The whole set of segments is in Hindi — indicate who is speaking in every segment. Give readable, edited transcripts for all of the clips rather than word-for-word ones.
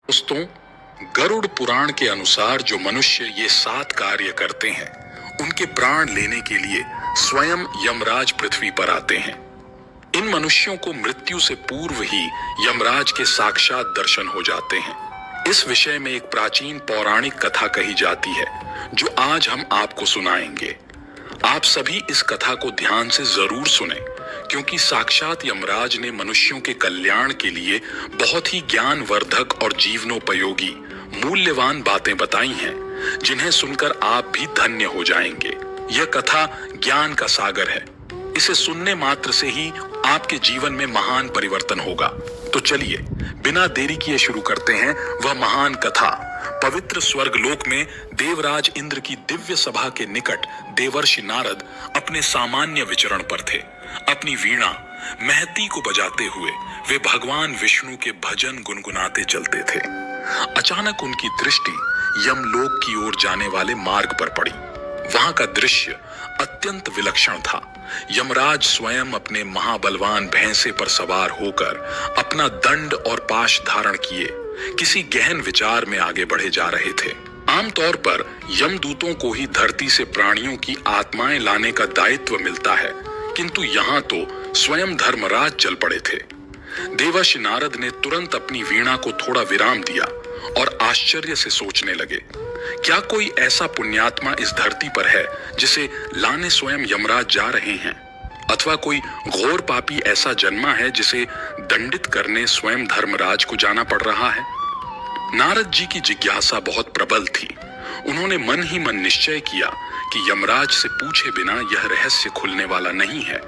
Speaker 1: दोस्तों, गरुड़ पुराण के अनुसार जो मनुष्य ये 7 कार्य करते हैं, उनके प्राण लेने के लिए स्वयं यमराज पृथ्वी पर आते हैं। इन मनुष्यों को मृत्यु से पूर्व ही यमराज के साक्षात दर्शन हो जाते हैं। इस विषय में एक प्राचीन पौराणिक कथा कही जाती है, जो आज हम आपको सुनाएंगे। आप सभी इस कथा को ध्यान से जरूर सुनें, क्योंकि साक्षात यमराज ने मनुष्यों के कल्याण के लिए बहुत ही ज्ञानवर्धक और जीवनोपयोगी मूल्यवान बातें बताई हैं, जिन्हें सुनकर आप भी धन्य हो जाएंगे। यह कथा ज्ञान का सागर है। इसे सुनने मात्र से ही आपके जीवन में महान परिवर्तन होगा। तो चलिए बिना देरी किए शुरू करते हैं वह महान कथा। पवित्र स्वर्गलोक में देवराज इंद्र की दिव्य सभा के निकट देवर्षि नारद अपने सामान्य विचरण पर थे। अपनी वीणा महती को बजाते हुए वे भगवान विष्णु के भजन गुनगुनाते चलते थे। अचानक उनकी दृष्टि यमलोक की ओर जाने वाले मार्ग पर पड़ी। वहां का दृश्य अत्यंत विलक्षण था। यमराज स्वयं अपने महाबलवान भैंसे पर सवार होकर अपना दंड और पाश धारण किए किसी गहन विचार में आगे बढ़े जा रहे थे। आमतौर पर यमदूतों को ही धरती से प्राणियों की आत्माएं लाने का दायित्व मिलता है, किंतु यहाँ तो स्वयं धर्मराज चल पड़े थे। देवर्षि नारद ने तुरंत अपनी वीणा को थोड़ा विराम दिया और आश्चर्य से सोचने लगे, क्या कोई ऐसा पुण्यात्मा इस धरती पर है जिसे लाने स्वयं यमराज जा रहे हैं, अथवा कोई घोर पापी ऐसा जन्मा है जिसे दंडित करने स्वयं धर्मराज को जाना पड़ रहा है। नारद जी की जिज्ञासा बहुत प्रबल थी। उन्होंने मन ही मन निश्चय किया कि यमराज से पूछे बिना यह रहस्य खुलने वाला नहीं है।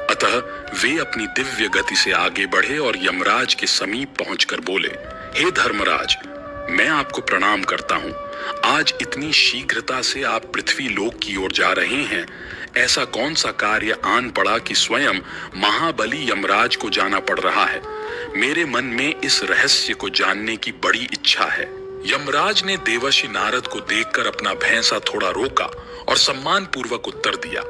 Speaker 1: अतः वे अपनी दिव्य गति से आगे बढ़े और यमराज के समीप पहुंचकर बोले, हे धर्मराज, मैं आपको प्रणाम करता हूं। आज इतनी शीघ्रता से आप पृथ्वी लोक की ओर जा रहे हैं। ऐसा कौन सा कार्य आन पड़ा कि स्वयं महाबली यमराज को जाना पड़ रहा है? मेरे मन में इस रहस्य को जानने की बड़ी इच्छा है। यमराज ने देवर्षि नारद को देखकर अपना भैंसा थोड़ा रोका और सम्मान पूर्वक उत्तर दिया,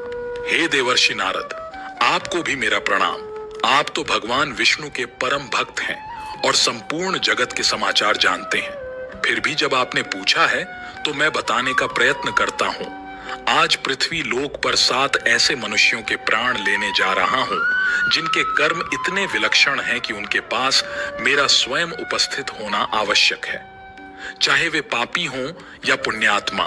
Speaker 1: हे देवर्षि नारद, आपको भी मेरा प्रणाम। आप तो भगवान विष्णु के परम भक्त हैं और संपूर्ण जगत के समाचार जानते हैं। फिर भी जब आपने पूछा है तो मैं बताने का प्रयत्न करता हूँ। आज पृथ्वी लोक पर 7 ऐसे मनुष्यों के प्राण लेने जा रहा हूँ, जिनके कर्म इतने विलक्षण हैं कि उनके पास मेरा स्वयं उपस्थित होना आवश्यक है। चाहे वे पापी हों या पुण्यात्मा,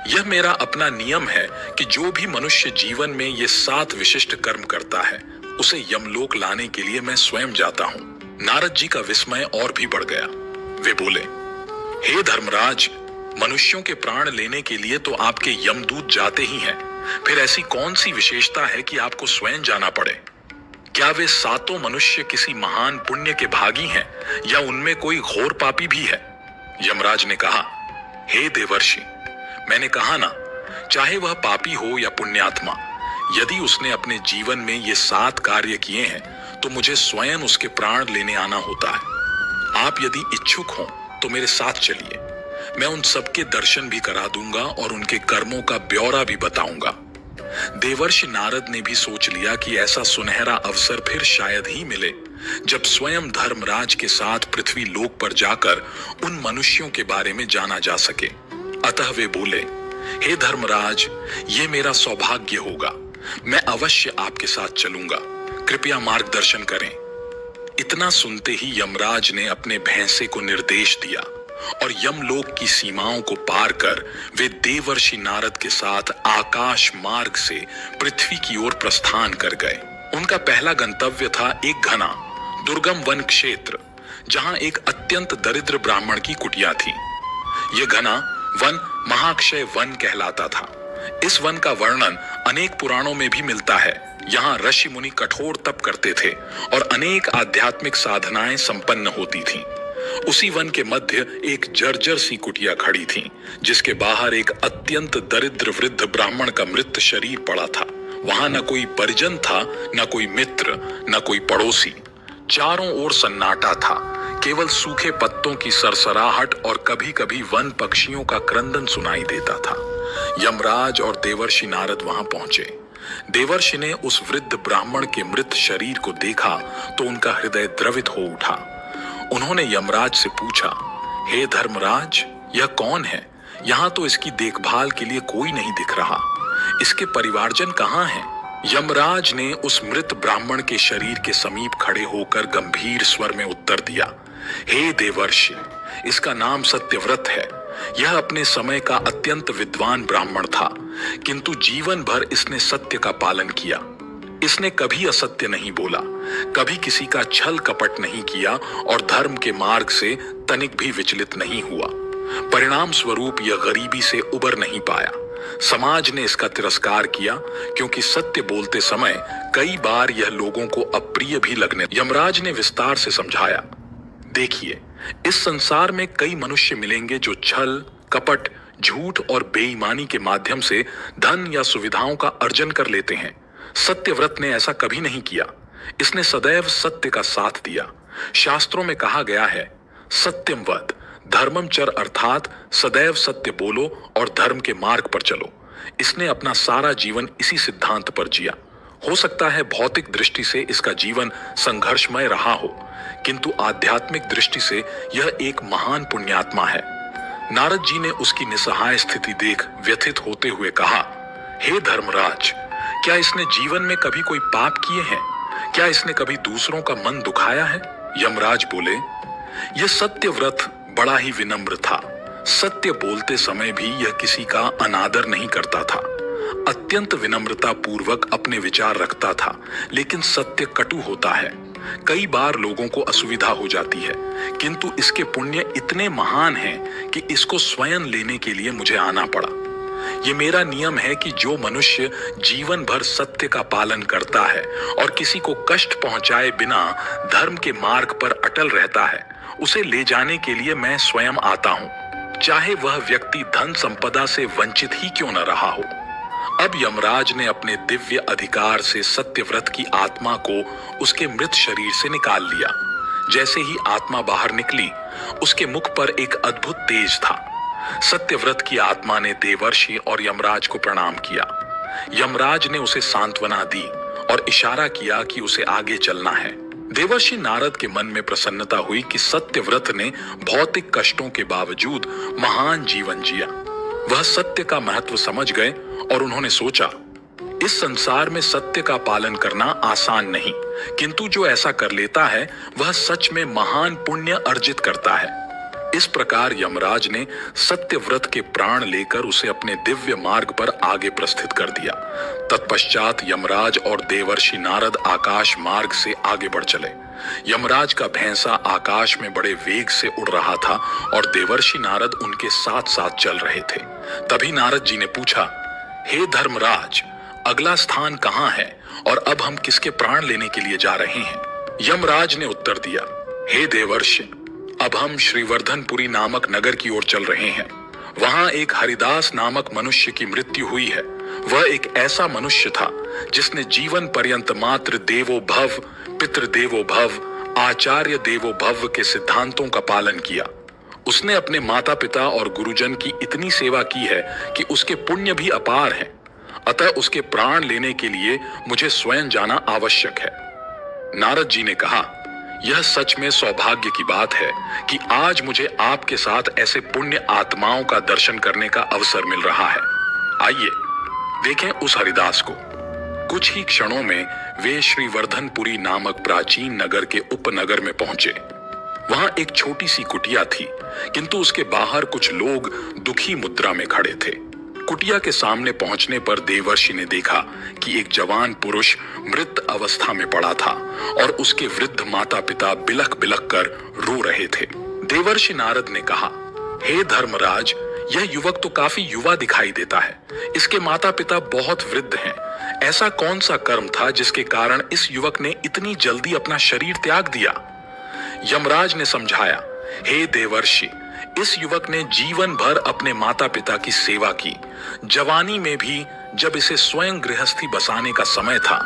Speaker 1: यह मेरा अपना नियम है कि जो भी मनुष्य जीवन में ये 7 विशिष्ट कर्म करता है, उसे यमलोक लाने के लिए मैं स्वयं जाता हूँ। नारद जी का विस्मय और भी बढ़ गया। वे बोले, हे धर्मराज, मनुष्यों के प्राण लेने के लिए तो आपके यमदूत जाते ही हैं, फिर ऐसी कौन सी विशेषता है कि आपको स्वयं जाना पड़े? क्या वे 7 मनुष्य किसी महान पुण्य के भागी हैं या उनमें कोई घोर पापी भी है? यमराज ने कहा, हे देवर्षि, मैंने कहा ना, चाहे वह पापी हो या पुण्यात्मा, यदि उसने अपने जीवन में ये 7 कार्य किए हैं तो मुझे स्वयं उसके प्राण लेने आना होता है। आप यदि इच्छुक हों तो मेरे साथ चलिए। मैं उन सबके दर्शन भी करा दूंगा और उनके कर्मों का ब्यौरा भी बताऊंगा। देवर्षि नारद ने भी सोच लिया कि ऐसा सुनहरा अवसर फिर शायद ही मिले जब स्वयं धर्मराज के साथ पृथ्वी लोक पर जाकर उन मनुष्यों के बारे में जाना जा सके। अतः वे बोले, हे धर्मराज, ये मेरा सौभाग्य होगा। मैं अवश्य आपके साथ चलूंगा। कृपया मार्गदर्शन करें। इतना सुनते ही यमराज ने अपने भैंसे को निर्देश दिया और यमलोक की सीमाओं को पार कर वे देवर्षि नारद के साथ आकाश मार्ग से पृथ्वी की ओर प्रस्थान कर गए। उनका पहला गंतव्य था एक घना दुर्गम वन क्षेत्र, जहां एक अत्यंत दरिद्र ब्राह्मण की कुटिया थी। यह घना वन महाक्षय वन कहलाता था। इस वन का वर्णन अनेक पुराणों में भी मिलता है। यहाँ ऋषि मुनि कठोर तप करते थे और अनेक आध्यात्मिक साधनाएं संपन्न होती थीं। उसी वन के मध्य एक जर्जर सी कुटिया खड़ी थी, जिसके बाहर एक अत्यंत दरिद्र वृद्ध ब्राह्मण का मृत शरीर पड़ा था। वहां न कोई परिजन था, न कोई मित्र, न कोई पड़ोसी। चारों ओर सन्नाटा था। केवल सूखे पत्तों की सरसराहट और कभी कभी वन पक्षियों का क्रंदन सुनाई देता था। यमराज और देवर्षि नारद वहां पहुंचे। देवर्षि ने उस वृद्ध ब्राह्मण के मृत शरीर को देखा तो उनका हृदय द्रवित हो उठा। उन्होंने यमराज से पूछा, हे धर्मराज, यह कौन है? यहाँ तो इसकी देखभाल के लिए कोई नहीं दिख रहा। इसके परिवारजन कहाँ हैं? यमराज ने उस मृत ब्राह्मण के शरीर के समीप खड़े होकर गंभीर स्वर में उत्तर दिया, हे देवर्षि, इसका नाम सत्यव्रत है। यह अपने समय का अत्यंत विद्वान ब्राह्मण था, किंतु जीवन भर इसने सत्य का पालन किया। इसने कभी असत्य नहीं बोला, कभी किसी का छल कपट नहीं किया और धर्म के मार्ग से तनिक भी विचलित नहीं हुआ। परिणाम स्वरूप यह गरीबी से उबर नहीं पाया। समाज ने इसका तिरस्कार किया, क्योंकि सत्य बोलते समय कई बार यह लोगों को अप्रिय भी लगने। यमराज ने विस्तार से समझाया, देखिए, इस संसार में कई मनुष्य मिलेंगे जो छल कपट, झूठ और बेईमानी के माध्यम से धन या सुविधाओं का अर्जन कर लेते हैं। सत्यव्रत ने ऐसा कभी नहीं किया। इसने सदैव सत्य का साथ दिया। शास्त्रों में कहा गया है, सत्यम वद, धर्मम चर, अर्थात सदैव सत्य बोलो और धर्म के मार्ग पर चलो। इसने अपना सारा जीवन इसी सिद्धांत पर जिया। हो सकता है भौतिक दृष्टि से इसका जीवन संघर्षमय रहा हो, किंतु आध्यात्मिक दृष्टि से यह एक महान पुण्यात्मा है। नारद जी ने उसकी निस्सहाय स्थिति देख व्यथित होते हुए कहा, हे धर्मराज, क्या इसने जीवन में कभी कोई पाप किए हैं? क्या इसने कभी दूसरों का मन दुखाया है? यमराज बोले, यह सत्यव्रत बड़ा ही विनम्र था। सत्य बोलते समय भी यह किसी का अनादर नहीं करता था। अत्यंत विनम्रता पूर्वक अपने विचार रखता था, लेकिन सत्य कटु होता है। कई बार लोगों को असुविधा हो जाती है, किंतु इसके पुण्य इतने महान हैं कि इसको स्वयं लेने के लिए मुझे आना पड़ा। ये मेरा नियम है कि जो मनुष्य जीवन भर सत्य का पालन करता है और किसी को कष्ट पहुंचाए बिना धर्म के मार्ग पर अटल रहता है, उसे ले जाने के लिए मैं स्वयं आता हूं, चाहे वह व्यक्ति धन संपदा से वंचित ही क्यों न रहा हो। अब यमराज ने अपने दिव्य अधिकार से सत्यव्रत की आत्मा को उसके मृत शरीर से निकाल लिया। जैसे ही आत्मा बाहर निकली, उसके मुख पर एक अद्भुत तेज था। सत्यव्रत की आत्मा ने देवर्षि और यमराज को प्रणाम किया। यमराज ने उसे सांत्वना दी और इशारा किया कि उसे आगे चलना है। देवर्षि नारद के मन में प्रसन्नता हुई कि सत्यव्रत ने भौतिक कष्टों के बावजूद महान जीवन जिया। वह सत्य का महत्व समझ गए और उन्होंने सोचा, इस संसार में सत्य का पालन करना आसान नहीं, किंतु जो ऐसा कर लेता है वह सच में महान पुण्य अर्जित करता है। इस प्रकार यमराज ने सत्यव्रत के प्राण लेकर उसे अपने दिव्य मार्ग पर आगे प्रस्थित कर दिया। तत्पश्चात यमराज और देवर्षि नारद आकाश मार्ग से आगे बढ़ चले। यमराज का भैंसा आकाश में बड़े वेग से उड़ रहा था और देवर्षि नारद उनके साथ साथ चल रहे थे। तभी नारद जी ने पूछा, हे धर्मराज, अगला स्थान कहाँ है और अब हम किसके प्राण लेने के लिए जा रहे हैं? यमराज ने उत्तर दिया, हे देवर्षि, अब हम श्रीवर्धनपुरी नामक नगर की ओर चल रहे हैं। वहां एक हरिदास नामक मनुष्य की मृत्यु हुई है। वह एक ऐसा मनुष्य था जिसने जीवन पर्यंत मातृ देवो भव, पितृदेवो भव, आचार्य देवो भव के सिद्धांतों का पालन किया। उसने अपने माता पिता और गुरुजन की इतनी सेवा की है कि उसके पुण्य भी अपार हैं। अतः उसके प्राण लेने के लिए मुझे स्वयं जाना आवश्यक है। नारद जी ने कहा, यह सच में सौभाग्य की बात है कि आज मुझे आपके साथ ऐसे पुण्य आत्माओं का दर्शन करने का अवसर मिल रहा है। आइए देखें उस हरिदास को। कुछ ही क्षणों में वे श्रीवर्धनपुरी नामक प्राचीन नगर के उपनगर में पहुंचे। वहां एक छोटी सी कुटिया थी, किंतु उसके बाहर कुछ लोग दुखी मुद्रा में खड़े थे। कुटिया के सामने पहुंचने पर देवर्षि ने देखा कि एक जवान पुरुष मृत अवस्था में पड़ा था और उसके वृद्ध माता पिता बिलख बिलख कर रो रहे थे। देवर्षि नारद ने कहा, हे धर्मराज, यह युवक तो काफी युवा दिखाई देता है। इसके माता पिता बहुत वृद्ध हैं। ऐसा कौन सा कर्म था जिसके कारण इस युवक ने इतनी जल्दी अपना शरीर त्याग दिया? यमराज ने समझाया, हे देवर्षि, इस युवक ने जीवन भर अपने माता पिता की सेवा की। जवानी में भी जब इसे स्वयं गृहस्थी बसाने का समय था,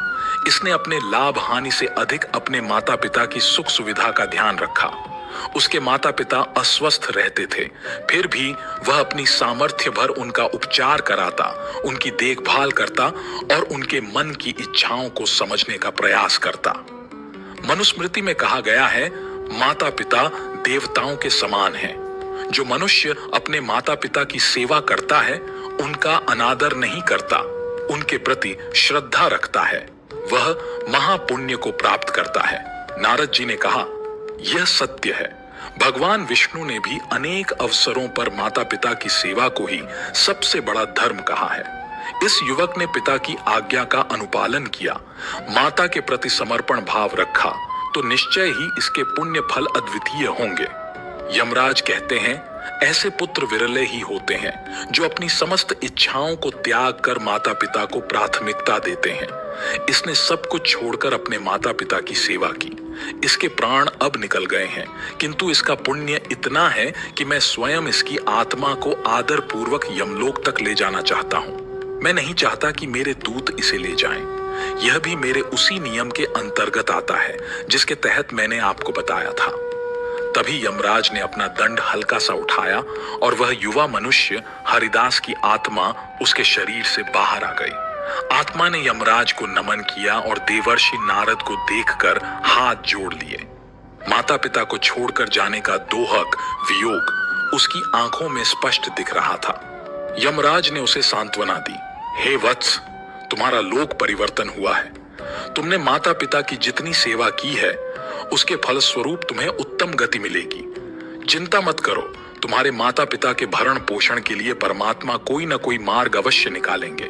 Speaker 1: इसने अपने लाभ हानि से अधिक अपने माता पिता की सुख सुविधा का ध्यान रखा। उसके माता पिता अस्वस्थ रहते थे, फिर भी वह अपनी सामर्थ्य भर उनका उपचार कराता, उनकी देखभाल करता और उनके मन की इच्छाओं को समझने का प्रयास करता। मनुस्मृति में कहा गया है, माता पिता देवताओं के समान हैं। जो मनुष्य अपने माता पिता की सेवा करता है, उनका अनादर नहीं करता, उनके प्रति श्रद्धा रखता है, वह महापुण्य को प्राप्त करता है। नारद जी ने कहा, यह सत्य है। भगवान विष्णु ने भी अनेक अवसरों पर माता पिता की सेवा को ही सबसे बड़ा धर्म कहा है। इस युवक ने पिता की आज्ञा का अनुपालन किया, माता के प्रति समर्पण भाव रखा, तो निश्चय ही इसके पुण्य फल अद्वितीय होंगे। यमराज कहते हैं, ऐसे पुत्र विरले ही होते हैं जो अपनी समस्त इच्छाओं को त्याग कर माता पिता को प्राथमिकता देते हैं। इसने सब कुछ छोड़कर अपने माता पिता की सेवा की। इसके प्राण अब निकल गए हैं, किंतु इसका पुण्य इतना है कि मैं स्वयं इसकी आत्मा को आदर पूर्वक यमलोक तक ले जाना चाहता हूँ। मैं नहीं चाहता कि मेरे दूत इसे ले जाएं। यह भी मेरे उसी नियम के अंतर्गत आता है जिसके तहत मैंने आपको बताया था। तभी यमराज ने अपना दंड हल्का सा उठाया और वह युवा मनुष्य हरिदास की आत्मा उसके शरीर से बाहर आ गई। आत्मा ने यमराज को नमन किया और देवर्षि नारद को देखकर हाथ जोड़ लिए। माता पिता को छोड़कर जाने का दोहक, वियोग उसकी आंखों में स्पष्ट दिख रहा था। यमराज ने उसे सांत्वना दी, हे वत्स, तुम्हारा लोक परिवर्तन हुआ है। तुमने माता पिता की जितनी सेवा की है, उसके फलस्वरूप तुम्हें उत्तम गति मिलेगी। चिंता मत करो, तुम्हारे माता पिता के भरण पोषण के लिए परमात्मा कोई न कोई मार्ग अवश्य निकालेंगे।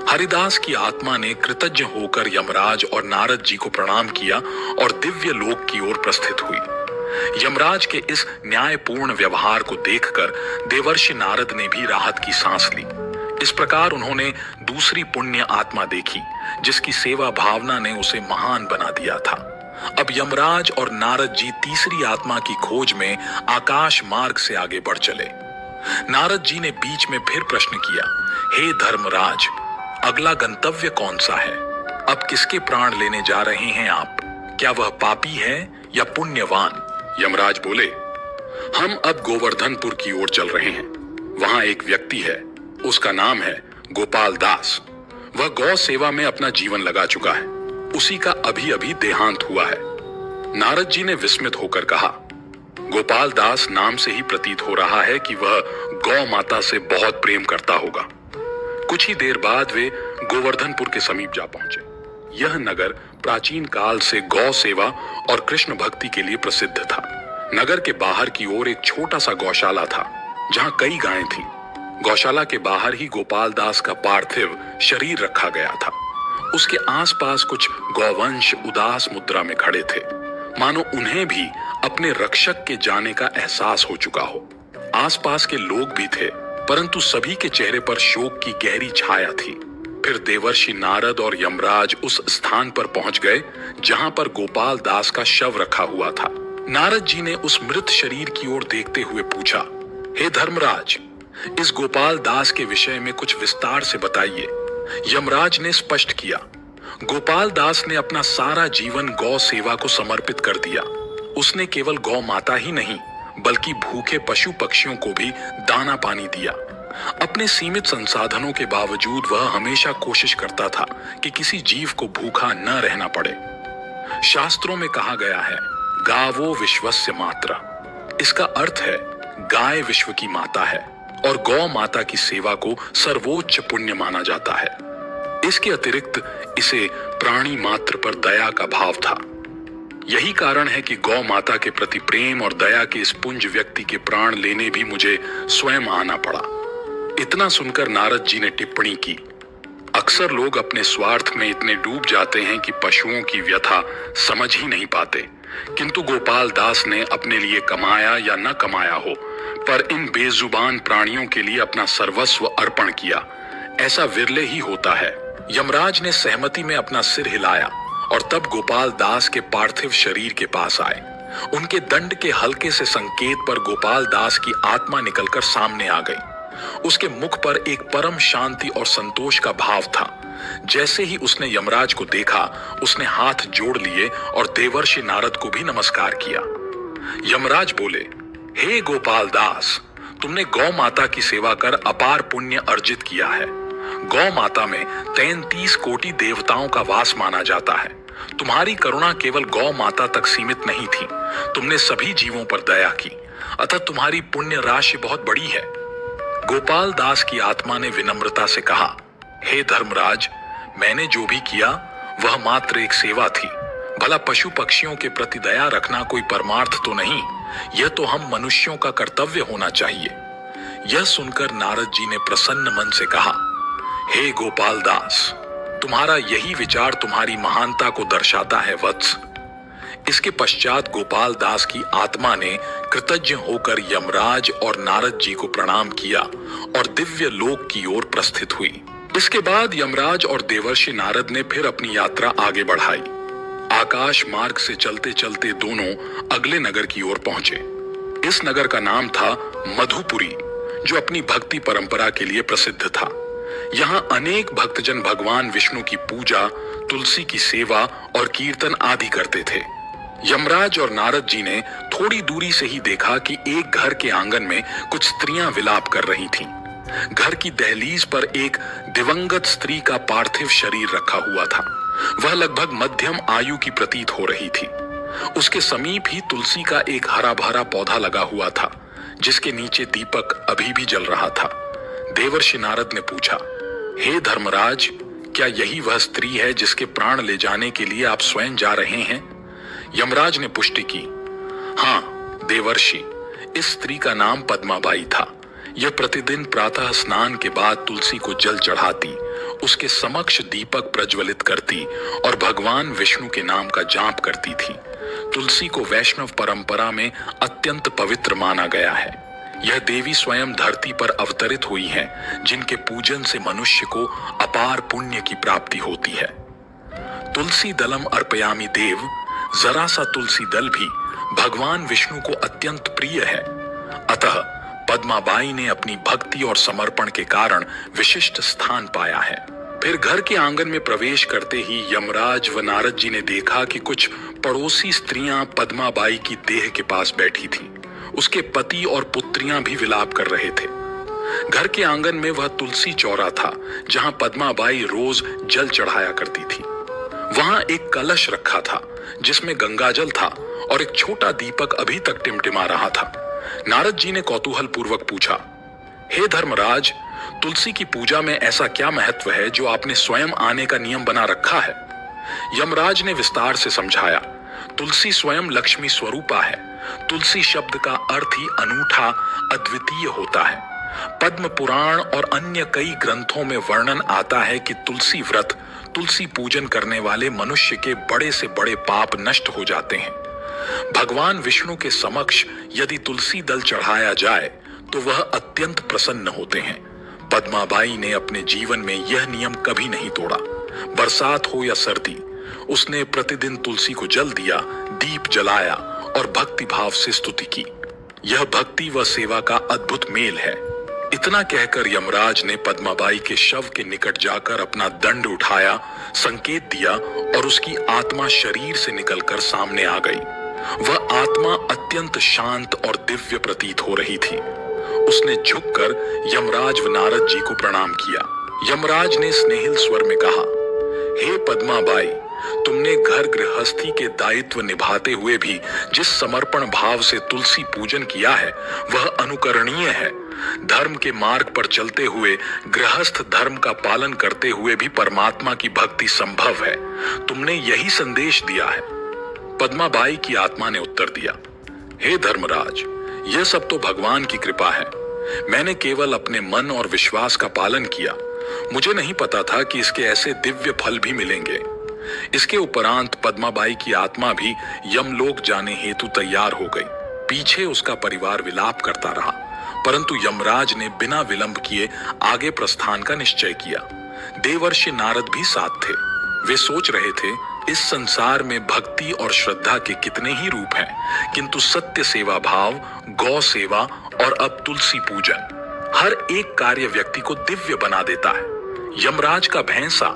Speaker 1: हरिदास की आत्मा ने कृतज्ञ होकर यमराज और नारद जी को प्रणाम किया और दिव्य लोक की ओर प्रस्थित हुई। यमराज के इस न्यायपूर्ण व्यवहार को देखकर देवर्षि नारद ने भी राहत की सांस ली। इस प्रकार उन्होंने दूसरी पुण्य आत्मा देखी, जिसकी सेवा भावना ने उसे महान बना दिया था। अब यमराज और नारद जी तीसरी आत्मा की खोज में आकाश मार्ग से आगे बढ़ चले। नारद जी ने बीच में फिर प्रश्न किया, हे धर्मराज, अगला गंतव्य कौन सा है? अब किसके प्राण लेने जा रहे हैं आप? क्या वह पापी है या पुण्यवान? यमराज बोले, हम अब गोवर्धनपुर की ओर चल रहे हैं। वहां एक व्यक्ति है, उसका नाम है गोपाल दास। वह गौ सेवा में अपना जीवन लगा चुका है। उसी का अभी अभी देहांत हुआ है। नारद जी ने विस्मित होकर कहा, गोपाल दास नाम से ही प्रतीत हो रहा है कि वह गौ माता से बहुत प्रेम करता होगा। कुछ ही देर बाद वे गोवर्धनपुर के समीप जा पहुंचे। यह नगर प्राचीन काल से गौ सेवा और कृष्ण भक्ति के लिए प्रसिद्ध था। नगर के बाहर की ओर एक छोटा सा गौशाला था, जहां कई गायें थीं। गौशाला के बाहर ही गोपाल दास का पार्थिव शरीर रखा गया था। उसके आसपास कुछ गौवंश उदास मुद्रा में खड़े थे, मानो उन्हें भी अपने रक्षक के जाने का एहसास हो चुका हो। आसपास के लोग भी थे, परंतु सभी के चेहरे पर शोक की गहरी छाया थी। फिर देवर्षि नारद और यमराज उस स्थान पर पहुंच गए जहां पर गोपाल दास का शव रखा हुआ था। नारद जी ने उस मृत शरीर की ओर देखते हुए पूछा, हे धर्मराज, इस गोपाल दास के विषय में कुछ विस्तार से बताइए। यमराज ने स्पष्ट किया, गोपाल दास ने अपना सारा जीवन गौ सेवा को समर्पित कर दिया। उसने केवल गौ माता ही नहीं, बल्कि भूखे पशु पक्षियों को भी दाना पानी दिया। अपने सीमित संसाधनों के बावजूद वह हमेशा कोशिश करता था कि किसी जीव को भूखा न रहना पड़े। शास्त्रों में कहा गया है, गावो विश्वस्य मात्रा। इसका अर्थ है गाय विश्व की माता है और गौ माता की सेवा को सर्वोच्च पुण्य माना जाता है। इसके अतिरिक्त इसे प्राणी मात्र पर दया का भाव था। यही कारण है कि गौ माता के प्रति प्रेम और दया के इस पुंज व्यक्ति के प्राण लेने भी मुझे स्वयं आना पड़ा। इतना सुनकर नारद जी ने टिप्पणी की, अक्सर लोग अपने स्वार्थ में इतने डूब जाते हैं कि पशुओं की व्यथा समझ ही नहीं पाते, किंतु गोपाल दास ने अपने लिए कमाया या न कमाया हो, पर इन बेजुबान प्राणियों के लिए अपना सर्वस्व अर्पण किया। ऐसा विरले ही होता है। यमराज ने सहमति में अपना सिर हिलाया और तब गोपाल दास के पार्थिव शरीर के पास आए। उनके दंड के हल्के से संकेत पर गोपाल दास की आत्मा निकलकर सामने आ गई। उसके मुख पर एक परम शांति और संतोष का भाव था। जैसे ही उसने यमराज को देखा, उसने हाथ जोड़ लिए और देवर्षि नारद को भी नमस्कार किया। यमराज बोले, हे गोपाल दास, तुमने गौ माता की सेवा कर अपार पुण्य अर्जित किया है। गौ माता में 33 कोटि देवताओं का वास माना जाता है। तुम्हारी करुणा केवल गौ माता तक सीमित नहीं थी, तुमने सभी जीवों पर दया की। अतः तुम्हारी पुण्य राशि बहुत बड़ी है। गोपाल दास की आत्मा ने विनम्रता से कहा, हे धर्मराज, मैंने जो भी किया वह मात्र एक सेवा थी। भला पशु पक्षियों के प्रति दया रखना कोई परमार्थ तो नहीं, यह तो हम मनुष्यों का कर्तव्य होना चाहिए। यह सुनकर नारद जी ने प्रसन्न मन से कहा, हे गोपाल दास, तुम्हारा यही विचार तुम्हारी महानता को दर्शाता है वत्स। इसके पश्चात गोपाल दास की आत्मा ने कृतज्ञ होकर यमराज और नारद जी को प्रणाम किया और दिव्य लोक की ओर प्रस्थित हुई। इसके बाद यमराज और देवर्षि नारद ने फिर अपनी यात्रा आगे बढ़ाई। आकाश मार्ग से चलते चलते दोनों अगले नगर की ओर पहुंचे। इस नगर का नाम था मधुपुरी, जो अपनी भक्ति परंपरा के लिए प्रसिद्ध था। यहाँ अनेक भक्तजन भगवान विष्णु की पूजा, तुलसी की सेवा और कीर्तन आदि करते थे। यमराज और नारद जी ने थोड़ी दूरी से ही देखा कि एक घर के आंगन में कुछ स्त्रियां विलाप कर रही थीं। घर की दहलीज पर एक दिवंगत स्त्री का पार्थिव शरीर रखा हुआ था। वह लगभग मध्यम आयु की प्रतीत हो रही थी। उसके समीप ही तुलसी का एक हरा भरा पौधा लगा हुआ था, जिसके नीचे दीपक अभी भी जल रहा था। देवर्षि नारद ने पूछा, हे धर्मराज, क्या यही वह स्त्री है जिसके प्राण ले जाने के लिए आप स्वयं जा रहे हैं? यमराज ने पुष्टि की, हाँ देवर्षि, इस स्त्री का नाम पद्माबाई था। यह प्रतिदिन प्रातः स्नान के बाद तुलसी को जल चढ़ाती, उसके समक्ष दीपक प्रज्वलित करती और भगवान विष्णु के नाम का जाप करती थी। तुलसी को वैष्णव परंपरा में अत्यंत पवित्र माना गया है। यह देवी स्वयं धरती पर अवतरित हुई हैं, जिनके पूजन से मनुष्य को अपार पुण्य की प्राप्ति होती है। तुलसी दलम अर्पयामि देव, जरा सा तुलसी दल भी भगवान विष्णु को अत्यंत प्रिय है। अतः पद्माबाई ने अपनी भक्ति और समर्पण के कारण विशिष्ट स्थान पाया है। फिर घर के आंगन में प्रवेश करते ही यमराज व नारद जी ने देखा कि कुछ पड़ोसी स्त्रियां पद्माबाई की देह के पास बैठी थीं। उसके पति और पुत्रियां भी विलाप कर रहे थे। घर के आंगन में वह तुलसी चौरा था, जहां पद्माबाई रोज जल चढ़ाया करती थी। वहां एक कलश रखा था, जिसमें गंगाजल था और एक छोटा दीपक अभी तक टिमटिमा रहा था। नारद जी ने कौतूहल पूर्वक पूछा, हे धर्मराज, तुलसी की पूजा में ऐसा क्या महत्व है जो आपने स्वयं आने का नियम बना रखा है? यमराज ने विस्तार से समझाया, तुलसी स्वयं लक्ष्मी स्वरूपा है। तुलसी शब्द का अर्थ ही अनूठा, अद्वितीय होता है। पद्म पुराण और अन्य कई ग्रंथों में वर्णन आता है कि तुलसी व्रत, तुलसी पूजन करने वाले मनुष्य के बड़े से बड़े पाप नष्ट हो जाते हैं। भगवान विष्णु के समक्ष यदि तुलसी दल चढ़ाया जाए तो वह अत्यंत प्रसन्न होते हैं। पद्माबाई ने अपने जीवन में यह नियम कभी नहीं तोड़ा। बरसात हो या सर्दी, उसने प्रतिदिन तुलसी को जल दिया, दीप जलाया और भक्ति भाव से स्तुति की। यह भक्ति व सेवा का अद्भुत मेल है। इतना कहकर यमराज ने पद्माबाई के शव के निकट जाकर अपना दंड उठाया, संकेत दिया और उसकी आत्मा शरीर से निकलकर सामने आ गई। वह आत्मा अत्यंत शांत और दिव्य प्रतीत हो रही थी। उसने झुककर यमराज व नारद जी को प्रणाम किया। यमराज ने स्नेहिल स्वर में कहा, हे पद्माबाई, तुमने घर गृहस्थी के दायित्व निभाते हुए भी जिस समर्पण भाव से तुलसी पूजन किया है वह अनुकरणीय है। धर्म के मार्ग पर चलते हुए, गृहस्थ धर्म का पालन करते हुए भी परमात्मा की भक्ति संभव है। तुमने यही संदेश दिया है। पद्माबाई की आत्मा ने उत्तर दिया, हे धर्मराज, यह सब तो भगवान की कृपा है। मैंने केवल अपने मन और विश्वास का पालन किया। मुझे नहीं पता था कि इसके ऐसे दिव्य फल भी मिलेंगे। इसके उपरांत पद्माबाई की आत्मा भी यमलोक जाने हेतु तैयार हो गई। पीछे उसका परिवार विलाप करता रहा, परंतु यमराज ने बिना विलंब किए आगे प्रस्थान का निश्चय किया। देवर्षि नारद भी साथ थे। वे सोच रहे थे, इस संसार में भक्ति और श्रद्धा के कितने ही रूप हैं, किंतु सत्य सेवा भाव, गौ सेवा और अब तुलसी पूजन, हर एक कार्य व्यक्ति को दिव्य बना देता है। यमराज का भैंसा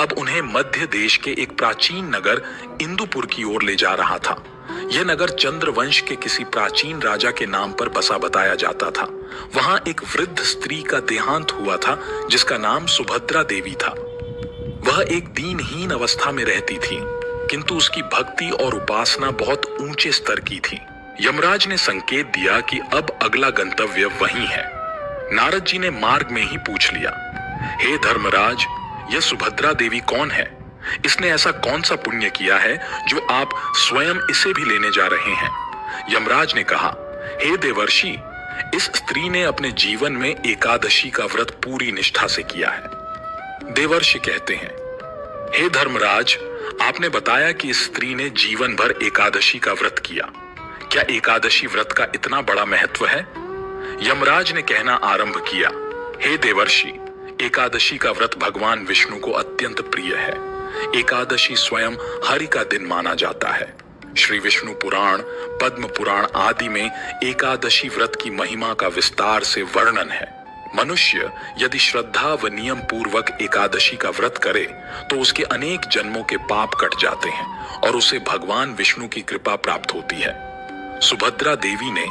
Speaker 1: अब उन्हें मध्य देश के एक प्राचीन नगर इंदुपुर की ओर ले जा रहा था। यह नगर चंद्रवंश के किसी प्राचीन राजा के नाम पर बसा बताया जाता था। वहां एक वृद्ध स्त्री का देहांत हुआ था, जिसका नाम सुभद्रा देवी था। वह एक दीनहीन अवस्था में रहती थी, किंतु उसकी भक्ति और उपासना बहुत ऊंचे स्तर की थी। यमराज ने संकेत दिया कि अब अगला गंतव्य वहीं है। नारद जी ने मार्ग में ही पूछ लिया, हे धर्मराज, यह सुभद्रा देवी कौन है? इसने ऐसा कौन सा पुण्य किया है जो आप स्वयं इसे भी लेने जा रहे हैं? यमराज ने कहा, हे देवर्षि, इस स्त्री ने अपने जीवन में एकादशी का व्रत पूरी निष्ठा से किया है। देवर्षि कहते हैं, हे धर्मराज, आपने बताया कि इस स्त्री ने जीवन भर एकादशी का व्रत किया। क्या एकादशी व्रत का इतना बड़ा महत्व है? यमराज ने कहना आरंभ किया, हे देवर्षि, एकादशी का व्रत भगवान विष्णु को अत्यंत प्रिय है। एकादशी स्वयं हरि का दिन माना जाता है। श्री विष्णु पुराण, पद्म पुराण आदि में एकादशी व्रत की महिमा का विस्तार से वर्णन है। मनुष्य यदि श्रद्धा व नियम पूर्वक एकादशी का व्रत करे तो उसके अनेक जन्मों के पाप कट जाते हैं और उसे भगवान विष्णु की कृपा प्राप्त होती है। सुभद्रा देवी ने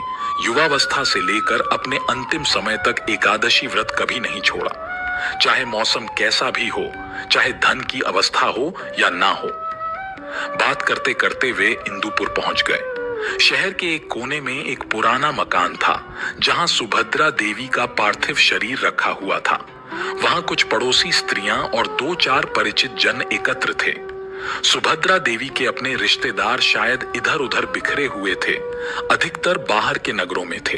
Speaker 1: युवावस्था से लेकर अपने अंतिम समय तक एकादशी व्रत कभी नहीं छोड़ा। चाहे मौसम कैसा भी हो, चाहे धन की अवस्था हो या ना हो। बात करते करते वे इंदुपुर पहुंच गए। शहर के एक कोने में एक पुराना मकान था जहां सुभद्रा देवी का पार्थिव शरीर रखा हुआ था। वहां कुछ पड़ोसी स्त्रियां और 2-4 परिचित जन एकत्र थे। सुभद्रा देवी के अपने रिश्तेदार शायद इधर उधर बिखरे हुए थे, अधिकतर बाहर के नगरों में थे।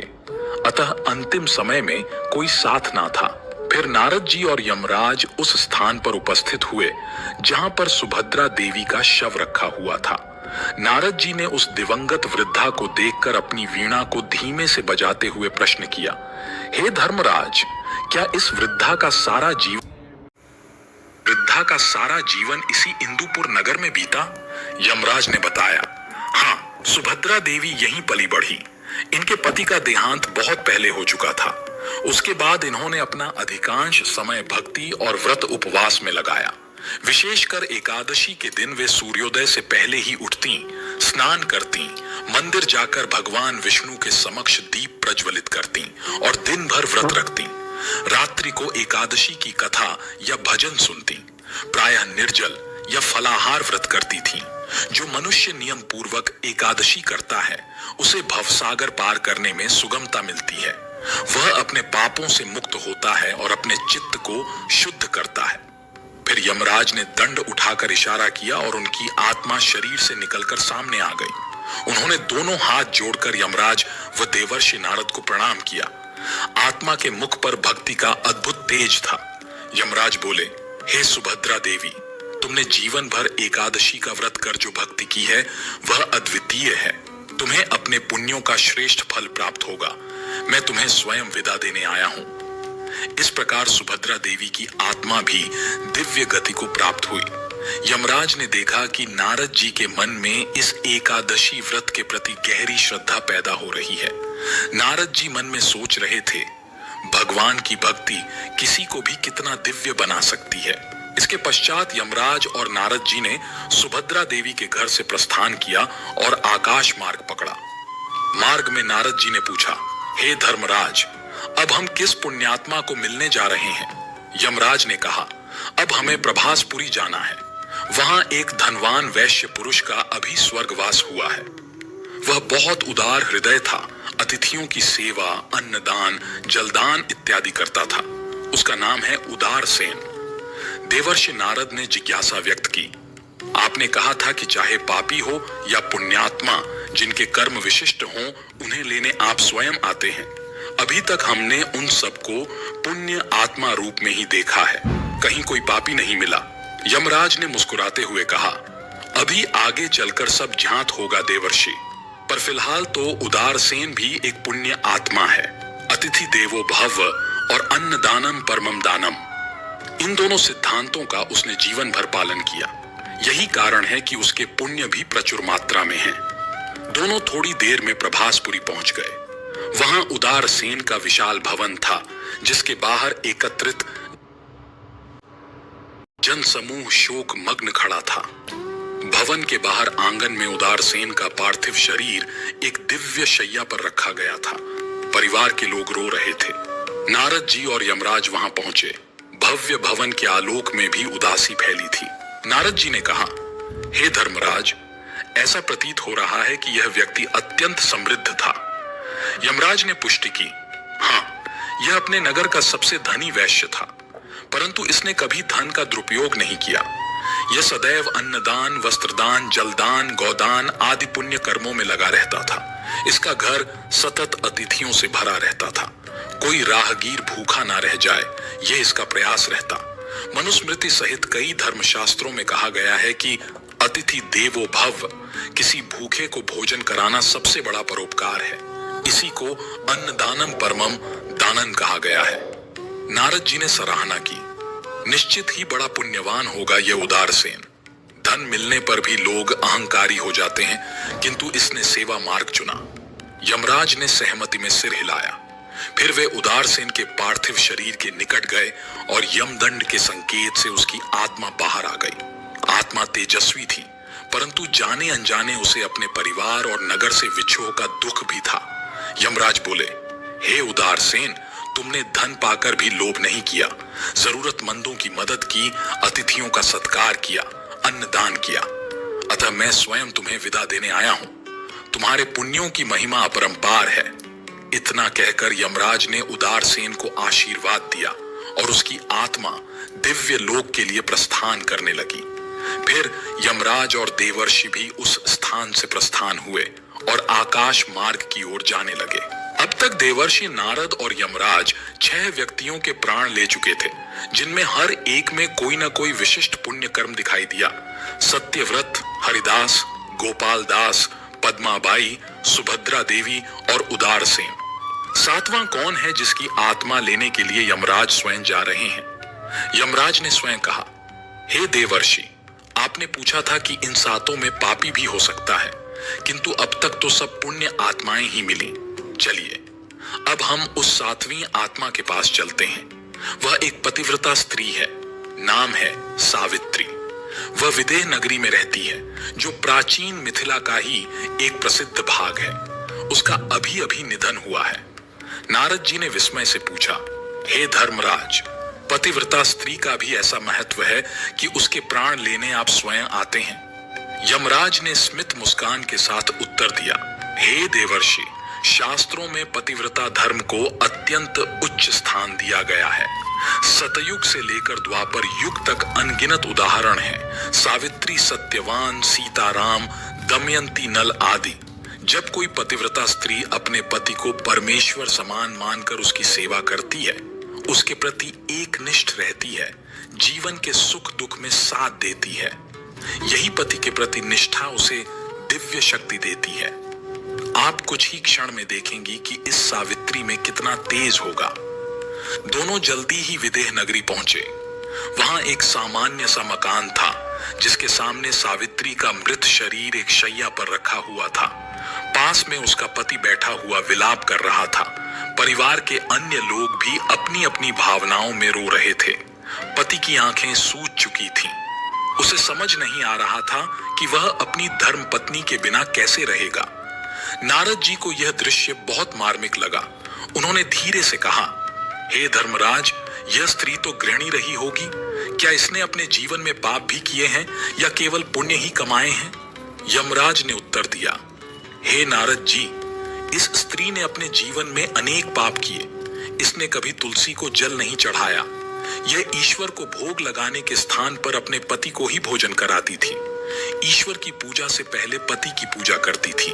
Speaker 1: अतः अंतिम समय में कोई साथ ना था। फिर नारद जी और यमराज उस स्थान पर उपस्थित हुए जहां पर सुभद्रा देवी का शव रखा हुआ था। नारद जी ने उस दिवंगत वृद्धा को देखकर अपनी वीणा को धीमे से बजाते हुए प्रश्न किया, हे धर्मराज, क्या इस वृद्धा का सारा जीवन इसी इंदुपुर नगर में बीता? यमराज ने बताया, हाँ, सुभद्रा देवी यहीं पली बढ़ी। इनके पति का देहांत बहुत पहले हो चुका था। उसके बाद इन्होंने अपना अधिकांश समय भक्ति और व्रत उपवास में लगाया। विशेषकर एकादशी के दिन वे सूर्योदय से पहले ही उठती, स्नान करती, मंदिर जाकर भगवान विष्णु के समक्ष दीप प्रज्वलित करती और दिन भर व्रत रखती। रात्रि को एकादशी की कथा या भजन सुनती। प्रायः निर्जल या फलाहार व्रत करती थीं। जो मनुष्य नियम पूर्वक एकादशी करता है उसे भवसागर पार करने में सुगमता मिलती है। वह अपने पापों से मुक्त होता है और अपने चित्त को शुद्ध करता है। फिर यमराज ने दंड उठाकर इशारा किया और उनकी आत्मा शरीर से निकलकर सामने आ गई। उन्होंने दोनों हाथ जोड़कर यमराज व देवर्षि नारद को प्रणाम किया। आत्मा के मुख पर भक्ति का अद्भुत तेज था। यमराज बोले, हे सुभद्रा देवी, तुमने जीवन भर एकादशी का व्रत कर जो भक्ति की है वह अद्वितीय है। तुम्हें अपने पुण्यों का श्रेष्ठ फल प्राप्त होगा। मैं तुम्हें स्वयं विदा देने आया हूं। इस प्रकार सुभद्रा देवी की आत्मा भी दिव्य गति को प्राप्त हुई। यमराज ने देखा कि नारद जी के मन में इस एकादशी व्रत के प्रति गहरी श्रद्धा पैदा हो रही है। नारद जी मन में सोच रहे थे, भगवान की भक्ति किसी को भी कितना दिव्य बना सकती है। इसके पश्चात यमराज और नारद जी ने सुभद्रा देवी के घर से प्रस्थान किया और आकाश मार्ग पकड़ा। मार्ग में नारद जी ने पूछा, हे धर्मराज, अब हम किस पुण्यात्मा को मिलने जा रहे हैं? यमराज ने कहा, अब हमें प्रभासपुरी जाना है। वहां एक धनवान वैश्य पुरुष का अभी स्वर्गवास हुआ है। वह बहुत उदार हृदय था। अतिथियों की सेवा, अन्नदान, जलदान इत्यादि करता था। उसका नाम है उदार सेन। देवर्षि नारद ने जिज्ञासा व्यक्त की, आपने कहा था कि चाहे पापी हो या पुण्यात्मा, जिनके कर्म विशिष्ट हों, उन्हें लेने आप स्वयं आते हैं। अभी तक हमने उन सबको पुण्य आत्मा रूप में ही देखा है, कहीं कोई पापी नहीं मिला। यमराज ने मुस्कुराते हुए कहा, अभी आगे चलकर सब ज्ञात होगा देवर्षि, पर फिलहाल तो उदार सेन भी एक पुण्य आत्मा है। अतिथि देवो भव और अन्नदानम परमम दानम, इन दोनों सिद्धांतों का उसने जीवन भर पालन किया। यही कारण है कि उसके पुण्य भी प्रचुर मात्रा में हैं। दोनों थोड़ी देर में प्रभासपुरी पहुंच गए। वहां उदार सेन का विशाल भवन था, जिसके बाहर एकत्रित जनसमूह शोक मग्न खड़ा था। भवन के बाहर आंगन में उदार सेन का पार्थिव शरीर एक दिव्य शैया पर रखा गया था। परिवार के लोग रो रहे थे। नारद जी और यमराज वहां पहुंचे। भव्य भवन के आलोक में भी उदासी फैली थी। नारद जी ने कहा, हे धर्मराज, ऐसा प्रतीत हो रहा है कि यह व्यक्ति अत्यंत समृद्ध था। यमराज ने पुष्टि की, हाँ, यह अपने नगर का सबसे धनी वैश्य था, परंतु इसने कभी धन का दुरुपयोग नहीं किया। यह सदैव अन्नदान, वस्त्रदान, जलदान, गौदान आदि पुण्य कर्मों में लगा रहता था। इसका घर सतत अतिथियों से भरा रहता था। कोई राहगीर भूखा ना रह जाए, यह इसका प्रयास रहता। मनुस्मृति सहित कई धर्मशास्त्रों में कहा गया है कि अतिथि देवो भव, किसी भूखे को भोजन कराना सबसे बड़ा परोपकार है। इसी को अन्नदानम परमम दानन कहा गया है। नारद जी ने सराहना की, निश्चित ही बड़ा पुण्यवान होगा यह उदारसेन। धन मिलने पर भी लोग अहंकारी हो जाते हैं, किंतु इसने सेवा मार्ग चुना। यमराज ने सहमति में सिर हिलाया। फिर वे उदारसेन के पार्थिव शरीर के निकट गए और यमदंड के संकेत से उसकी आत्मा बाहर आ गई। आत्मा तेजस्वी थी, परंतु जाने अनजाने उसे अपने परिवार और नगर से विछोह का दुख भी था। यमराज बोले, हे उदारसेन, तुमने धन पाकर भी लोभ नहीं किया, जरूरतमंदों की मदद की, अतिथियों का सत्कार किया, अन्नदान किया। अतः मैं स्वयं तुम्हें विदा देने आया हूं। तुम्हारे पुण्यों की महिमा अपरंपार है। इतना कहकर यमराज ने उदारसेन को आशीर्वाद दिया और उसकी आत्मा दिव्य लोक के लिए प्रस्थान करने लगी। फिर यमराज और देवर्षि भी उस स्थान से प्रस्थान हुए और आकाश मार्ग की ओर जाने लगे। अब तक देवर्षि नारद और यमराज 6 व्यक्तियों के प्राण ले चुके थे, जिनमें हर एक में कोई न कोई विशिष्ट पुण्य कर्म दिखाई दिया। सत्यव्रत, हरिदास, गोपाल दास, पद्माबाई, सुभद्रा देवी और उदारसेन। 7वां कौन है जिसकी आत्मा लेने के लिए यमराज स्वयं जा रहे हैं? यमराज ने स्वयं कहा, हे देवर्षि, आपने पूछा था कि इन 7 में पापी भी हो सकता है, किंतु अब तक तो सब पुण्य आत्माएं ही मिली। चलिए अब हम उस 7वीं आत्मा के पास चलते हैं। वह एक पतिव्रता स्त्री है, नाम है सावित्री। वह विदेह नगरी में रहती है, जो प्राचीन मिथिला का ही एक प्रसिद्ध भाग है। उसका अभी अभी निधन हुआ है। नारद जी ने विस्मय से पूछा, हे धर्मराज, पतिव्रता स्त्री का भी ऐसा महत्व है कि उसके प्राण लेने आप स्वयं आते हैं? यमराज ने स्मित मुस्कान के साथ उत्तर दिया, हे देवर्षि, शास्त्रों में पतिव्रता धर्म को अत्यंत उच्च स्थान दिया गया है। सतयुग से लेकर द्वापर युग तक अनगिनत उदाहरण हैं। सावित्री, सत्यवान, सीताराम, दमयंती, नल आदि। जब कोई पतिव्रता स्त्री अपने पति को परमेश्वर समान मानकर उसकी सेवा करती है, उसके प्रति एकनिष्ठ रहती है, जीवन के सुख दुख में साथ देती है, यही पति के प्रति निष्ठा उसे दिव्य शक्ति देती है। आप कुछ ही क्षण में देखेंगी कि इस सावित्री में कितना तेज होगा। दोनों जल्दी ही विदेह नगरी पहुंचे। वहां एक सामान्य सा मकान था, जिसके सामने सावित्री का मृत शरीर एक शैया पर रखा हुआ था। पास में उसका पति बैठा हुआ विलाप कर रहा था। परिवार के अन्य लोग भी अपनी अपनी भावनाओं में रो रहे थे। पति की आंखें सूज चुकी थीं। उसे समझ नहीं आ रहा था कि वह अपनी धर्मपत्नी के बिना कैसे रहेगा। नारद जी को यह दृश्य बहुत मार्मिक लगा। उन्होंने धीरे से कहा, हे धर्मराज, यह स्त्री तो गृहिणी रही होगी। क्या इसने अपने जीवन में पाप भी किए हैं या केवल पुण्य ही कमाए हैं? यमराज ने उत्तर दिया, हे नारद जी, इस स्त्री ने अपने जीवन में अनेक पाप किए। इसने कभी तुलसी को जल नहीं चढ़ाया। यह ईश्वर को भोग लगाने के स्थान पर अपने पति को ही भोजन कराती थी। ईश्वर की पूजा से पहले पति की पूजा करती थी।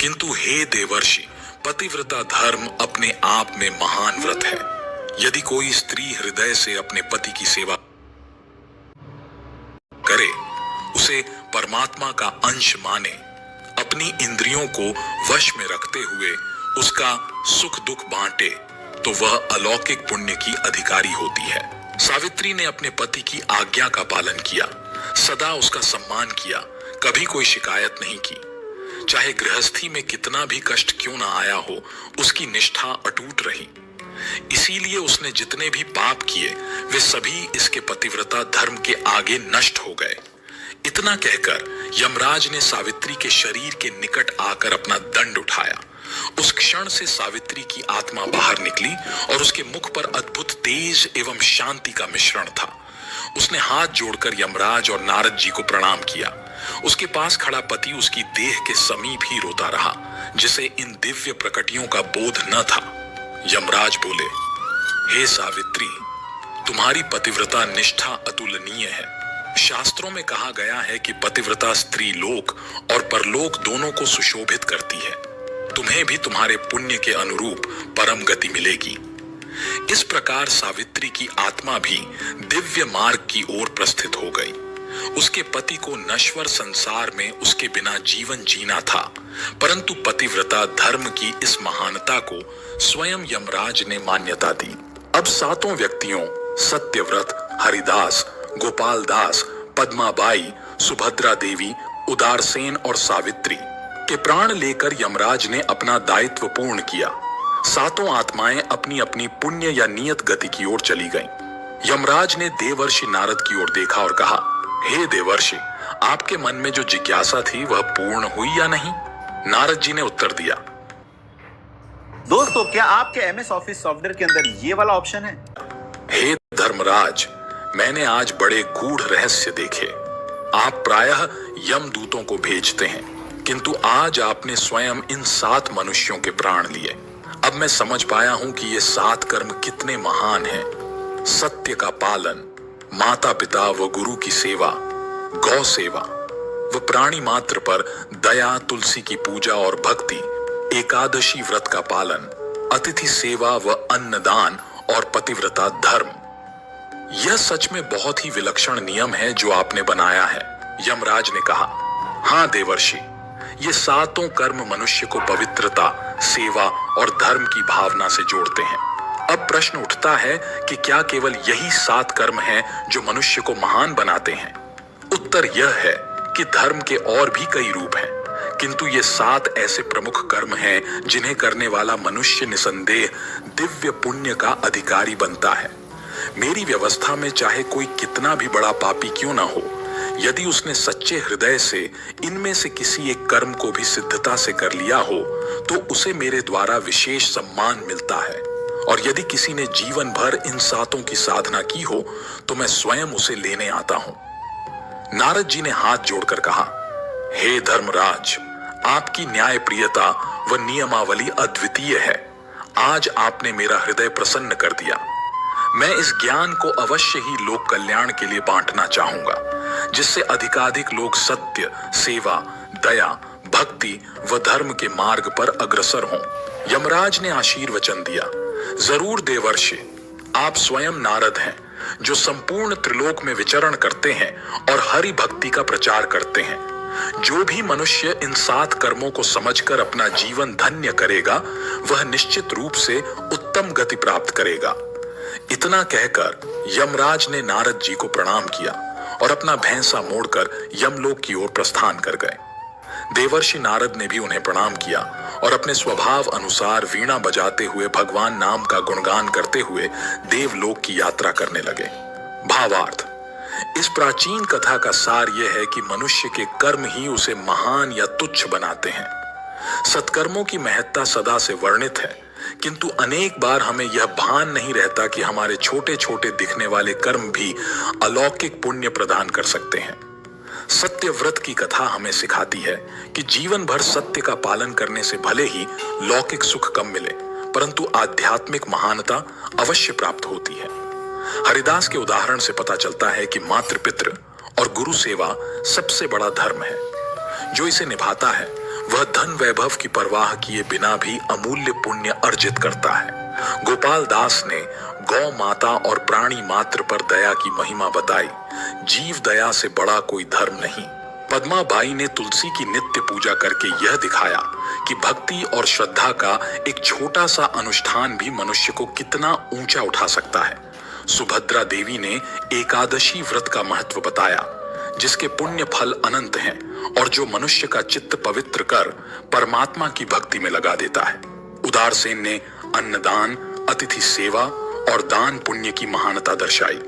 Speaker 1: किंतु हे देवर्षि, पतिव्रता धर्म अपने आप में महान व्रत है। यदि कोई स्त्री हृदय से अपने पति की सेवा करे, उसे परमात्मा का अंश माने, अपनी इंद्रियों को वश में रखते हुए उसका सुख दुख बांटे, तो वह अलौकिक पुण्य की अधिकारी होती है। सावित्री ने अपने पति की आज्ञा का पालन किया, सदा उसका सम्मान किया, कभी कोई शिकायत नहीं की। चाहे गृहस्थी में कितना भी कष्ट क्यों ना आया हो, उसकी निष्ठा अटूट रही। इसीलिए उसने जितने भी पाप किए, वे सभी इसके पतिव्रता धर्म के आगे नष्ट हो गए। इतना कहकर यमराज ने सावित्री के शरीर के निकट आकर अपना दंड उठाया। उस क्षण से सावित्री की आत्मा बाहर निकली और उसके मुख पर अद्भुत तेज एवं शांति का मिश्रण था। उसने हाथ जोड़कर यमराज और नारद जी को प्रणाम किया। उसके पास खड़ा पति उसकी देह के समीप ही रोता रहा, जिसे इन दिव्य प्रकटियों का बोध न था। यमराज बोले, हे सावित्री, तुम्हारी पतिव्रता निष्ठा अतुलनीय है। शास्त्रों में कहा गया है कि पतिव्रता स्त्री लोक और परलोक दोनों को सुशोभित करती है। तुम्हें भी तुम्हारे पुण्य के अनुरूप परम गति मिलेगी। इस प्रकार सावित्री की आत्मा भी दिव्य मार्ग की ओर प्रस्थित हो गई। उसके पति को नश्वर संसार में उसके बिना जीवन जीना था, परंतु पतिव्रता धर्म की इस महानता को स्वयं यमराज ने मान्यता दी। अब सातों व्यक्तियों सत्यव्रत, हरिदास, गोपाल दास, पद्माबाई, सुभद्रा देवी, उदारसेन और सावित्री के प्राण लेकर यमराज ने अपना दायित्व पूर्ण किया। सातों आत्माएं अपनी अपनी पुण्य या नियत गति की ओर चली गईं। यमराज ने देवर्षि नारद की ओर देखा और कहा, हे देवर्षि, आपके मन में जो जिज्ञासा थी वह पूर्ण हुई या नहीं? नारद जी ने उत्तर दिया,
Speaker 2: दोस्तों, क्या आपके एमएस ऑफिस सॉफ्टवेयर के अंदर ये वाला ऑप्शन है?
Speaker 1: हे धर्मराज, मैंने आज बड़े गूढ़ रहस्य देखे। आप प्रायः यमदूतों को भेजते हैं, किंतु आज आपने स्वयं इन 7 मनुष्यों के प्राण लिए। अब मैं समझ पाया हूं कि ये 7 कर्म कितने महान हैं। सत्य का पालन, माता पिता व गुरु की सेवा, गौ सेवा व प्राणी मात्र पर दया, तुलसी की पूजा और भक्ति, एकादशी व्रत का पालन, अतिथि सेवा व अन्नदान और पतिव्रता धर्म। यह सच में बहुत ही विलक्षण नियम है जो आपने बनाया है। यमराज ने कहा, हाँ देवर्षि, ये 7 कर्म मनुष्य को पवित्रता, सेवा और धर्म की भावना से जोड़ते हैं। अब प्रश्न उठता है कि क्या केवल यही 7 कर्म हैं जो मनुष्य को महान बनाते हैं? उत्तर यह है कि धर्म के और भी कई रूप हैं, किंतु ये 7 ऐसे प्रमुख कर्म हैं जिन्हें करने वाला मनुष्य निसंदेह दिव्य पुण्य का अधिकारी बनता है। मेरी व्यवस्था में चाहे कोई कितना भी बड़ा पापी क्यों ना हो, यदि उसने सच्चे हृदय से इनमें से किसी एक कर्म को भी सिद्धता से कर लिया हो, तो उसे मेरे द्वारा विशेष सम्मान मिलता है। और यदि किसी ने जीवन भर इन 7 की साधना की हो, तो मैं स्वयं उसे लेने आता हूं। नारद जी ने हाथ जोड़कर कहा, हे धर्मराज, आपकी न्यायप्रियता व नियमावली अद्वितीय है। आज आपने मेरा हृदय प्रसन्न कर दिया। मैं इस ज्ञान को अवश्य ही लोक कल्याण के लिए बांटना चाहूंगा, जिससे अधिकाधिक लोग सत्य, सेवा, दया, भक्ति व धर्म के मार्ग पर अग्रसर हों। यमराज ने आशीर्वचन दिया, जरूर देवर्षि, आप स्वयं नारद हैं जो संपूर्ण त्रिलोक में विचरण करते हैं और हरि भक्ति का प्रचार करते हैं। जो भी मनुष्य इन 7 कर्मों को समझकर अपना जीवन धन्य करेगा, वह निश्चित रूप से उत्तम गति प्राप्त करेगा। इतना कहकर यमराज ने नारद जी को प्रणाम किया और अपना भैंसा मोड़कर यमलोक की ओर प्रस्थान कर गए। देवर्षि नारद ने भी उन्हें प्रणाम किया और अपने स्वभाव अनुसार वीणा बजाते हुए भगवान नाम का गुणगान करते हुए देवलोक की यात्रा करने लगे। भावार्थ, इस प्राचीन कथा का सार यह है कि मनुष्य के कर्म ही उसे महान या तुच्छ बनाते हैं। सत्कर्मों की महत्ता सदा से वर्णित है, किंतु अनेक बार हमें यह भान नहीं रहता कि हमारे छोटे छोटे दिखने वाले कर्म भी अलौकिक पुण्य प्रदान कर सकते हैं। सत्य व्रत की कथा हमें सिखाती है कि जीवन भर सत्य का पालन करने से भले ही लौकिक सुख कम मिले, परंतु आध्यात्मिक महानता अवश्य प्राप्त होती है। हरिदास के उदाहरण से पता चलता है कि मातृपितृ और गुरु सेवा सबसे बड़ा धर्म है। जो इसे निभाता है वह धन वैभव की परवाह किए बिना भी अमूल्य पुण्य अर्जित करता है। गोपाल दास ने गौ माता और प्राणी मात्र पर दया की महिमा बताई। जीव दया से बड़ा कोई धर्म नहीं। पद्माबाई ने तुलसी की नित्य पूजा करके यह दिखाया कि भक्ति और श्रद्धा का एक छोटा सा अनुष्ठान भी मनुष्य को कितना ऊंचा उठा सकता है। सुभद्रा देवी ने एकादशी व्रत का महत्व बताया, जिसके पुण्य फल अनंत हैं और जो मनुष्य का चित्त पवित्र कर परमात्मा की भक्ति में लगा देता है। उदारसेन ने अन्नदान, अतिथि सेवा और दान पुण्य की महानता दर्शाई।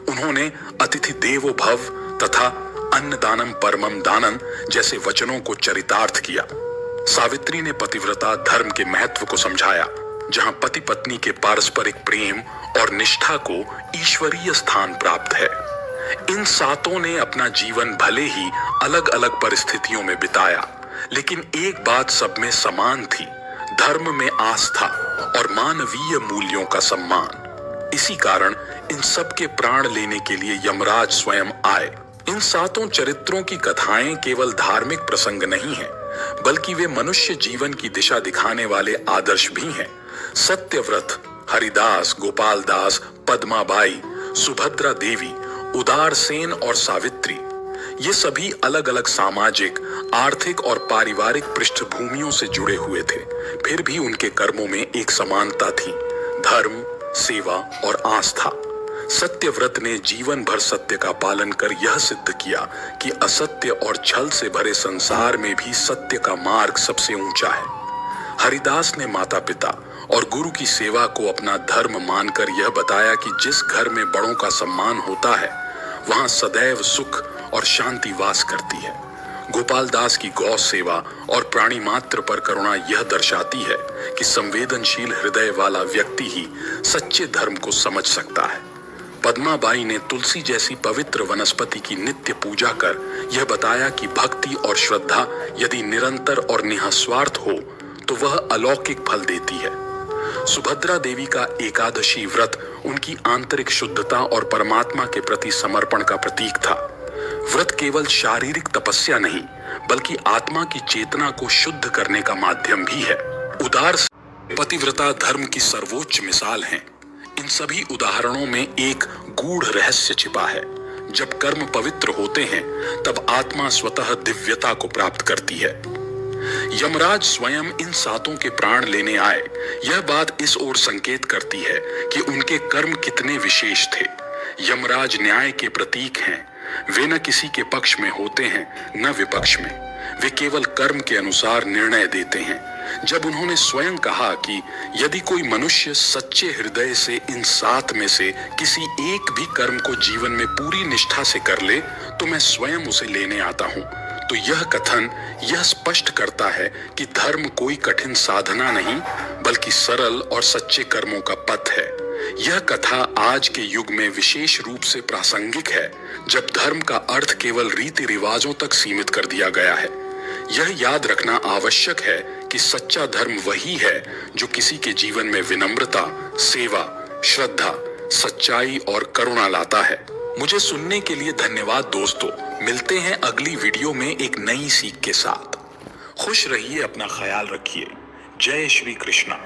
Speaker 1: उन्होंने अतिथि देवो भव तथा अन्नदानम परमम दानम जैसे वचनों को चरितार्थ किया। सावित्री ने पतिव्रता धर्म के महत्व को समझाया, जहां पति पत्नी के पारस्परिक प्रेम और निष्ठा को ईश्वरीय स्थान प्राप्त है। इन सातों ने अपना जीवन भले ही अलग अलग परिस्थितियों में बिताया, लेकिन एक बात सब में समान थी, धर्म में आस्था और मानवीय मूल्यों का सम्मान। इसी कारण इन सब के प्राण लेने के लिए यमराज स्वयं आए। इन सातों चरित्रों की कथाएं केवल धार्मिक प्रसंग नहीं हैं, बल्कि वे मनुष्य जीवन की दिशा दिखाने वाले आदर्श भी हैं। सत्यव्रत, हरिदास, गोपालदास, पद्माबाई, सुभद्रा देवी, उदारसेन और सावित्री, ये सभी अलग अलग सामाजिक, आर्थिक और पारिवारिक पृष्ठभूमियों से जुड़े हुए थे। फिर भी उनके कर्मों में एक समानता थी, धर्म, सेवा और आस्था। सत्यव्रत ने जीवन भर सत्य का पालन कर यह सिद्ध किया कि असत्य और छल से भरे संसार में भी सत्य का मार्ग सबसे ऊंचा है। हरिदास ने माता पिता और गुरु की सेवा को अपना धर्म मानकर यह बताया कि जिस घर में बड़ों का सम्मान होता है, वहां सदैव सुख और शांति वास करती है। गोपालदास की गौ सेवा और प्राणी मात्र पर करुणा यह दर्शाती है कि संवेदनशील हृदय वाला व्यक्ति ही सच्चे धर्म को समझ सकता है। पद्माबाई ने तुलसी जैसी पवित्र वनस्पति की नित्य पूजा कर यह बताया कि भक्ति और श्रद्धा यदि निरंतर और निःस्वार्थ हो तो वह अलौकिक फल देती है। सुभद्रा देवी का एकादशी व्रत उनकी आंतरिक शुद्धता और परमात्मा के प्रति समर्पण का प्रतीक था। व्रत केवल शारीरिक तपस्या नहीं, बल्कि आत्मा की चेतना को शुद्ध करने का माध्यम भी है। उदार पतिव्रता धर्म की सर्वोच्च मिसाल हैं। इन सभी उदाहरणों में एक गूढ़ रहस्य छिपा है। जब कर्म पवित्र होते हैं, तब आत्मा स्वतः दिव्यता को प्राप्त करती है। यमराज स्वयं इन सातों के प्राण लेने आए। यह बात इस ओर संकेत करती है कि उनके कर्म कितने विशेष थे। यमराज न्याय के प्रतीक हैं। वे न किसी के पक्ष में होते हैं, न विपक्ष में। वे केवल कर्म के अनुसार निर्णय देते हैं। जब उन्होंने स्वयं कहा कि यदि कोई मनुष्य सच्चे हृदय से इन सात में से किसी एक भी कर्म को जीवन में पूरी निष्ठा से कर ले, तो मैं स्वयं उसे लेने आता हूँ, तो यह कथन यह स्पष्ट करता है कि धर्म कोई कठिन साधना नहीं, बल्कि सरल और सच्चे कर्मों का पथ है। यह कथा आज के युग में विशेष रूप से प्रासंगिक है, जब धर्म का अर्थ केवल रीति रिवाजों तक सीमित कर दिया गया है। यह याद रखना आवश्यक है कि सच्चा धर्म वही है जो किसी के जीवन में विनम्रता, सेवा, श्रद्धा, सच्चाई और करुणा लाता है। मुझे सुनने के लिए धन्यवाद दोस्तों। मिलते हैं अगली वीडियो में एक नई सीख के साथ। खुश रहिए, अपना ख्याल रखिए। जय श्री कृष्णा।